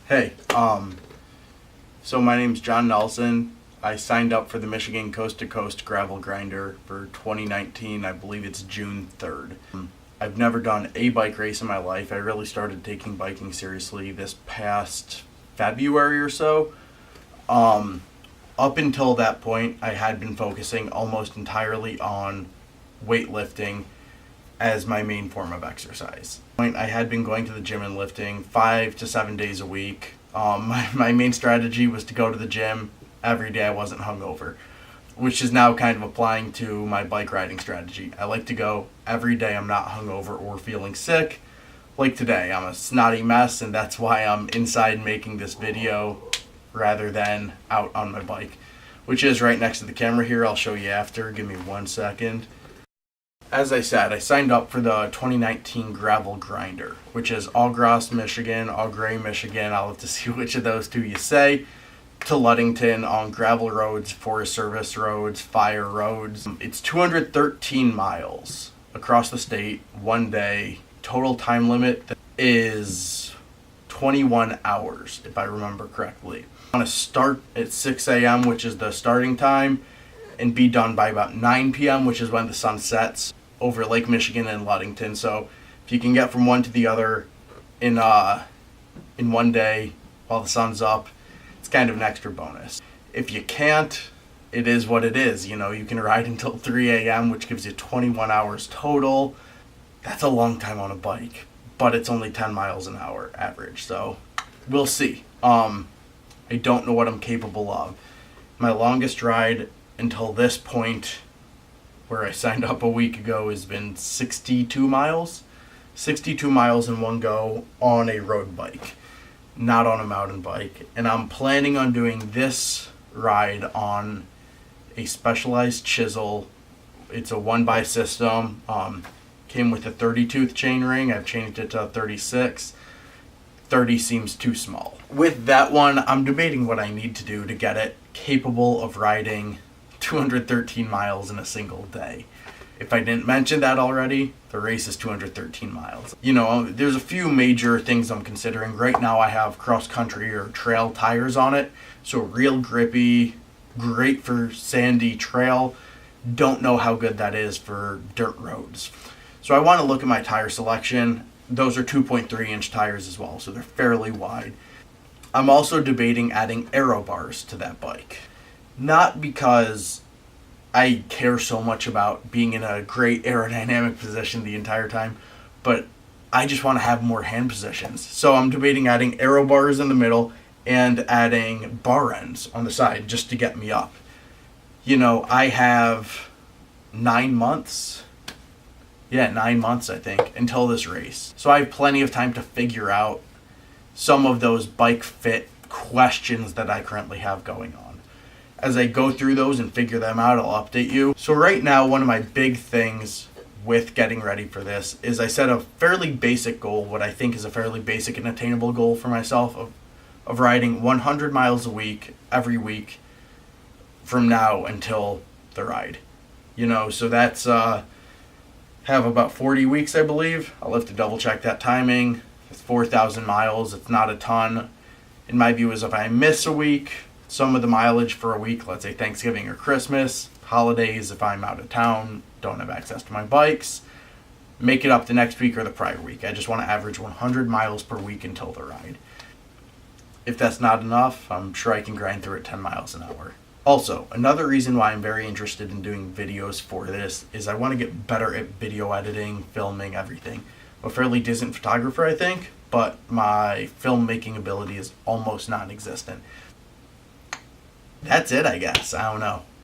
Hey, so my name's John Nelson. I signed up for the Michigan Coast to Coast Gravel Grinder for 2019. I believe it's June 3rd. I've never done a bike race in my life. I really started taking biking seriously this past February or so. Up until that point, I had been focusing almost entirely on weightlifting as my main form of exercise. I had been going to the gym and lifting 5 to 7 days a week. My main strategy was to go to the gym every day I wasn't hungover, which is now kind of applying to my bike riding strategy. I like to go every day I'm not hungover or feeling sick. Like today, I'm a snotty mess, and that's why I'm inside making this video rather than out on my bike, which is right next to the camera here. I'll show you after. Give me 1 second. As I said, I signed up for the 2019 Gravel Grinder, which is All Grass, Michigan, All Gray, Michigan. I'll have to see which of those two you say, to Ludington on gravel roads, Forest Service roads, fire roads. It's 213 miles across the state, 1 day. Total time limit is 21 hours, if I remember correctly. I want to start at 6 a.m., which is the starting time, and be done by about 9 p.m., which is when the sun sets over Lake Michigan and Ludington. So if you can get from one to the other in 1 day while the sun's up, it's kind of an extra bonus. If you can't, it is what it is. You know, you can ride until 3 a.m., which gives you 21 hours total. That's a long time on a bike, but it's only 10 miles an hour average, so we'll see. I don't know what I'm capable of. My longest ride until this point, where I signed up a week ago, has been 62 miles. 62 miles in one go on a road bike, not on a mountain bike. And I'm planning on doing this ride on a Specialized chisel. It's a 1x system. Came with a 30-tooth chainring. I've changed it to a 36. 30 seems too small. With that one, I'm debating what I need to do to get it capable of riding 213 miles in a single day. If I didn't mention that already, the race is 213 miles. You know, there's a few major things I'm considering. Right now I have cross-country or trail tires on it, so real grippy, great for sandy trail. Don't know how good that is for dirt roads. So I want to look at my tire selection. Those are 2.3-inch tires as well, so they're fairly wide. I'm also debating adding aero bars to that bike. Not because I care so much about being in a great aerodynamic position the entire time, but I just want to have more hand positions. So I'm debating adding aero bars in the middle and adding bar ends on the side just to get me up. You know, I have 9 months. 9 months, I think, until this race. So I have plenty of time to figure out some of those bike fit questions that I currently have going on. As I go through those and figure them out, I'll update you. So right now, one of my big things with getting ready for this is I set a fairly basic goal, what I think is a fairly basic and attainable goal for myself of riding 100 miles a week, every week, from now until the ride. You know, so that's, have about 40 weeks, I believe. I'll have to double check that timing. It's 4,000 miles. It's not a ton. In my view, is if I miss a week, some of the mileage for a week, let's say Thanksgiving or Christmas, holidays, if I'm out of town, don't have access to my bikes, make it up the next week or the prior week. I just want to average 100 miles per week until the ride. If that's not enough, I'm sure I can grind through at 10 miles an hour. Also, another reason why I'm very interested in doing videos for this is I want to get better at video editing, filming, everything. I'm a fairly decent photographer, I think, but my filmmaking ability is almost non-existent. That's it, I guess. I don't know.